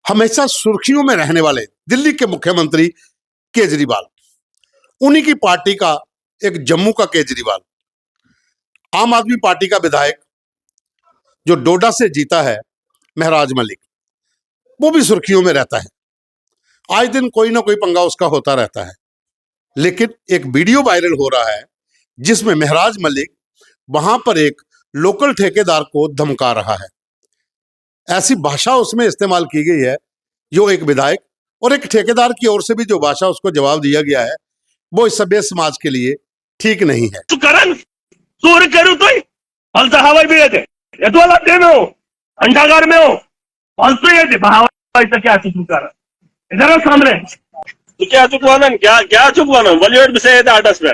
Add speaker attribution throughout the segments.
Speaker 1: हमेशा सुर्खियों में रहने वाले दिल्ली के मुख्यमंत्री केजरीवाल, उन्हीं की पार्टी का एक जम्मू का केजरीवाल, आम आदमी पार्टी का विधायक जो डोडा से जीता है महराज मलिक, वो भी सुर्खियों में रहता है। आज दिन कोई ना कोई पंगा उसका होता रहता है। लेकिन एक वीडियो वायरल हो रहा है जिसमें महराज मलिक वहां पर एक लोकल ठेकेदार को धमका रहा है। ऐसी भाषा उसमें इस्तेमाल की गई है जो एक विधायक और एक ठेकेदार की ओर से भी जो भाषा उसको जवाब दिया गया है वो इस सभ्य समाज के लिए ठीक नहीं है।
Speaker 2: कारण चोरी करूतोय फालतू हवाई भी येते येतो लागते में हो अंडागार में हो फालतू येते भावायचं क्या चुकवाना इधर आओ सामने तू क्या चुकवाना क्या चुकवाना बॉलीवुड से येते आटस में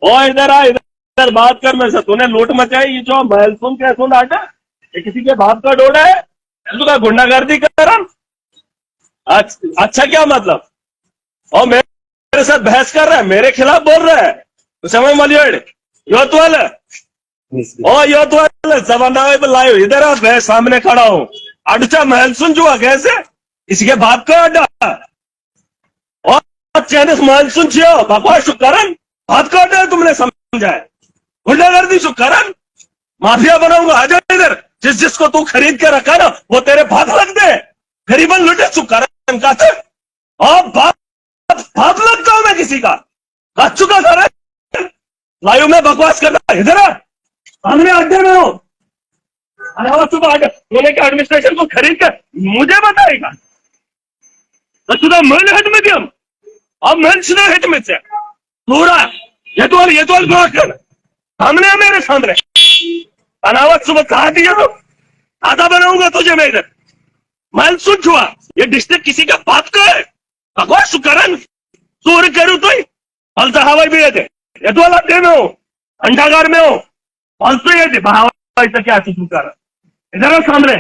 Speaker 2: ओ इधर आ इधर बात कर मेरे से तूने लूट मचाई ये जो महल सुन क्या सुन आटा ये किसी के बाप का डोडा है तू का गुंडागर्दी कर अच्छा क्या मतलब और मेरे साथ बहस कर रहा है मेरे खिलाफ बोल रहा है तो समझ मलियड योतवाल ओ योतवाल जमाना लाइव इधर आ मैं सामने खड़ा हूं अडचा महल सुन जुआ कैसे इसके बाप का अड्डा और चैनिस महल सुन छियो बकवास शुकरन बाप का अड्डा तुमने समझा है गुंडागर्दी शुकरन माफिया बनाऊंगा आ जा इधर जिसको तू खरीद के रखा ना वो तेरे भाग लगते हैं गरीबन लुटे शुकरन का और बाप लगता हूं मैं किसी का कह चुका था लाइव में बकवास करना इधर सामने अड्डे में हो सुबह होने के एडमिनिस्ट्रेशन को खरीद कर मुझे बताएगा तो मिल हिट में हम अब मिल सुना हिट में से पूरा ये तो ब्लॉक कर सामने मेरे सामने अनावत सुबह कहा दिया तो आधा बनाऊंगा तुझे मैं इधर मैं सुन छुआ ये डिस्ट्रिक्ट किसी का बाप का है बकवास सुकरन चोरी करू तो फालतू हवाई भी येते येतो लागते में हो अंडागार में हो फालतू येते भावायचं क्या चुकवाना इधर आओ सामने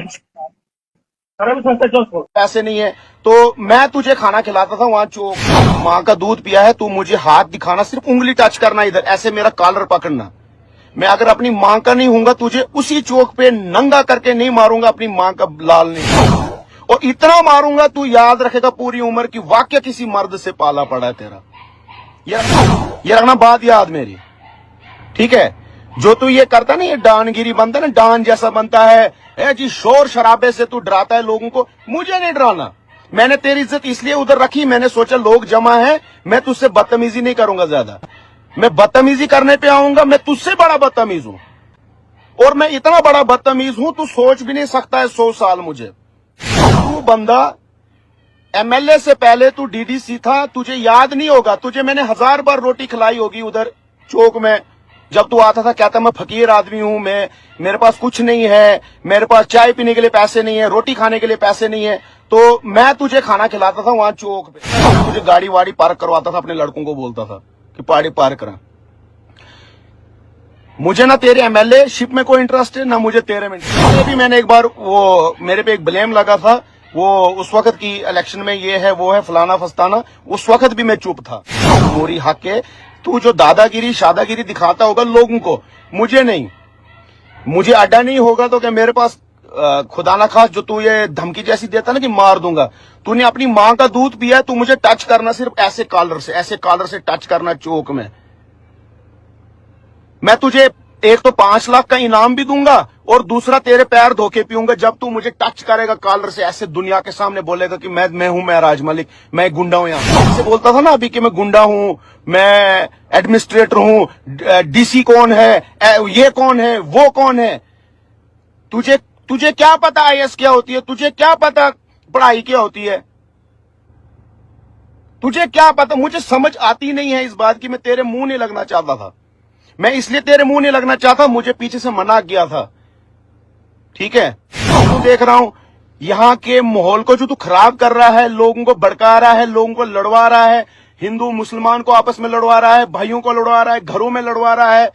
Speaker 3: पैसे नहीं है तो मैं तुझे खाना खिलाता था वहां चौक माँ का दूध पिया है तू मुझे हाथ दिखाना सिर्फ उंगली टच करना इधर ऐसे मेरा कॉलर पकड़ना मैं अगर अपनी माँ का नहीं हूंगा तुझे उसी चौक पे नंगा करके नहीं मारूंगा अपनी माँ का लाल नहीं और इतना मारूंगा तू याद रखेगा पूरी उम्र की वाक्य किसी मर्द से पाला पड़ा है तेरा ये रखना बात याद मेरी ठीक है जो तू ये करता ना ये डानगिरी बनता ना डान जैसा बनता है जी शोर शराबे से तू डराता है लोगों को मुझे नहीं डराना मैंने तेरी इज्जत इसलिए उधर रखी मैंने सोचा लोग जमा है मैं तुझसे बदतमीजी नहीं करूंगा ज्यादा मैं बदतमीजी करने पे आऊंगा मैं तुझसे बड़ा बदतमीज हूं और मैं इतना बड़ा बदतमीज हूं तू सोच भी नहीं सकता है 100 साल मुझे तू बंदा एमएलए से पहले तू डीडीसी था तुझे याद नहीं होगा तुझे मैंने 1000 बार रोटी खिलाई होगी उधर चौक में जब तू आता था कहता मैं फकीर आदमी हूं मैं मेरे पास कुछ नहीं है मेरे पास चाय पीने के लिए पैसे नहीं है रोटी खाने के लिए पैसे नहीं है तो मैं तुझे खाना खिलाता था वहां चौक पे तुझे गाड़ी वाड़ी पार्क करवाता था अपने लड़कों को बोलता था कि पार्टी पार्क करा मुझे ना तेरे एमएलए शिप में कोई इंटरेस्ट है ना मुझे तेरे में भी मैंने एक बार वो मेरे पे एक ब्लेम लगा था वो उस वक्त की इलेक्शन में ये है वो है फलाना फस्ताना उस वक्त भी मैं चुप था मोरी हक है तू जो दादागिरी शादागिरी दिखाता होगा लोगों को मुझे नहीं मुझे अड्डा नहीं होगा तो क्या मेरे पास खुदा ना खास जो तू ये धमकी जैसी देता ना कि मार दूंगा तूने अपनी माँ का दूध पिया तू मुझे टच करना सिर्फ ऐसे कॉलर से टच करना चौक में मैं तुझे एक तो 5 लाख का इनाम भी दूंगा और दूसरा तेरे पैर धोके पीऊंगा जब तू मुझे टच करेगा कॉलर से ऐसे दुनिया के सामने बोलेगा कि मैं हूं महराज मलिक मैं गुंडा हूं यहां से बोलता था ना अभी कि मैं गुंडा हूं मैं एडमिनिस्ट्रेटर हूं डीसी कौन है ये कौन है वो कौन है तुझे क्या पता आईएएस क्या होती है तुझे क्या पता पढ़ाई क्या होती है तुझे क्या पता मुझे समझ आती नहीं है इस बात की मैं तेरे मुंह नहीं लगना चाहता था मैं इसलिए तेरे मुंह नहीं लगना चाहता मुझे पीछे से मना किया था ठीक है तू देख रहा हूं यहां के माहौल को जो तू खराब कर रहा है लोगों को भड़का रहा है लोगों को लड़वा रहा है हिंदू मुसलमान को आपस में लड़वा रहा है भाइयों को लड़वा रहा है घरों में लड़वा रहा है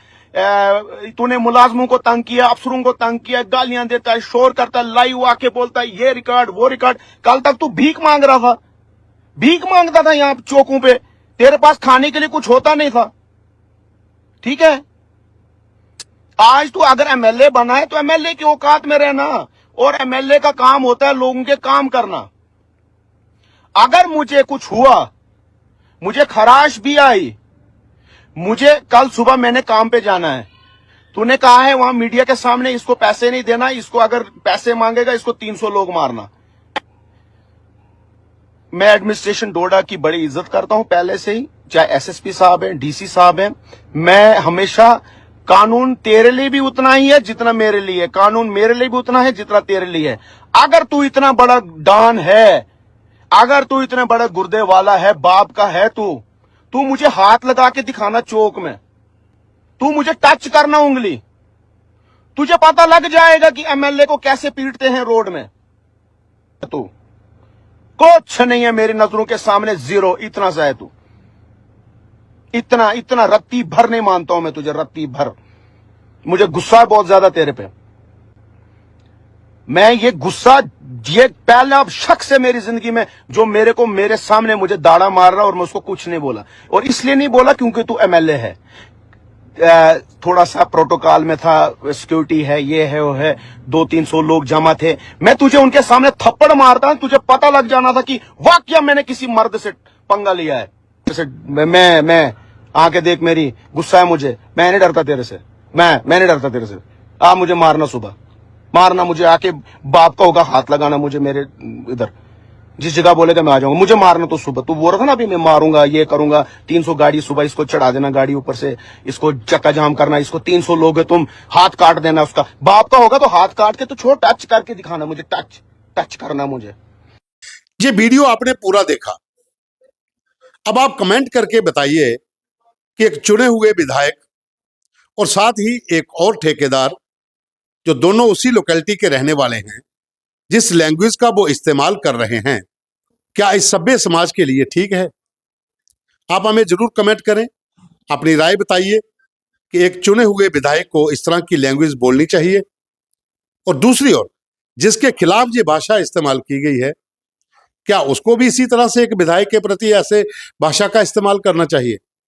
Speaker 3: तूने मुलाजमों को तंग किया अफसरों को तंग किया गालियां देता है शोर करता है लाइव आके बोलता है ये रिकॉर्ड वो रिकॉर्ड कल तक तू भीख मांग रहा था भीख मांगता था यहां चौकों पे तेरे पास खाने के लिए कुछ होता नहीं था ठीक है आज तू अगर एमएलए बना है तो एमएलए की औकात में रहना और एमएलए का काम होता है लोगों के काम करना। अगर मुझे कुछ हुआ, मुझे खराश भी आई, मुझे कल सुबह मैंने काम पे जाना है, तूने कहा है वहां मीडिया के सामने इसको पैसे नहीं देना, इसको अगर पैसे मांगेगा इसको 300 लोग मारना। मैं एडमिनिस्ट्रेशन डोडा की बड़ी इज्जत करता हूं पहले से ही, चाहे एसएसपी साहब हैं, डीसी साहब हैं। मैं हमेशा, कानून तेरे लिए भी उतना ही है जितना मेरे लिए है, कानून मेरे लिए भी उतना है जितना तेरे लिए है। अगर तू इतना बड़ा डॉन है, अगर तू इतना बड़ा गुर्दे वाला है, बाप का है तू मुझे हाथ लगा के दिखाना चौक में, तू मुझे टच करना उंगली, तुझे पता लग जाएगा कि एमएलए को कैसे पीटते हैं रोड में। तू कुछ नहीं है मेरी नजरों के सामने, जीरो, इतना सा है तू, इतना रत्ती भर नहीं मानता हूं मैं तुझे, रत्ती भर। मुझे गुस्सा है बहुत ज्यादा तेरे पे। मैं ये गुस्सा, ये पहला शख्स है मेरी जिंदगी में जो मेरे सामने मुझे दाड़ा मार रहा और मैं उसको कुछ नहीं बोला। और इसलिए नहीं बोला क्योंकि तू एमएलए है, थोड़ा सा प्रोटोकॉल में था, सिक्योरिटी है, ये है, वो है, 200-300 लोग जमा थे। मैं तुझे उनके सामने थप्पड़ मारता, तुझे पता लग जाना था कि वाकया मैंने किसी मर्द से पंगा लिया है। जैसे मैं आके देख, मेरी गुस्सा है मुझे, मैं नहीं डरता तेरे से, मैं नहीं डरता तेरे से। आप मुझे मारना, सुबह मारना, मुझे आके बाप का होगा हाथ लगाना मुझे, मेरे इधर जिस जगह बोलेगा मैं आ जाऊंगा। मुझे मारना तो सुबह, तू बोल रहा था ना अभी मैं मारूंगा, ये करूंगा, 300 गाड़ी सुबह इसको चढ़ा देना, गाड़ी ऊपर से इसको चक्का जाम करना, इसको 300 लोग है, तुम हाथ काट देना उसका, बाप का होगा तो हाथ काट के तो छोड़, टच करके दिखाना मुझे, टच करना मुझे।
Speaker 1: ये वीडियो आपने पूरा देखा, अब आप कमेंट करके बताइए कि एक चुने हुए विधायक और साथ ही एक और ठेकेदार, जो दोनों उसी लोकेलिटी के रहने वाले हैं, जिस लैंग्वेज का वो इस्तेमाल कर रहे हैं, क्या इस सभ्य समाज के लिए ठीक है? आप हमें जरूर कमेंट करें, अपनी राय बताइए कि एक चुने हुए विधायक को इस तरह की लैंग्वेज बोलनी चाहिए, और दूसरी ओर जिसके खिलाफ ये भाषा इस्तेमाल की गई है, क्या उसको भी इसी तरह से एक विधायक के प्रति ऐसे भाषा का इस्तेमाल करना चाहिए?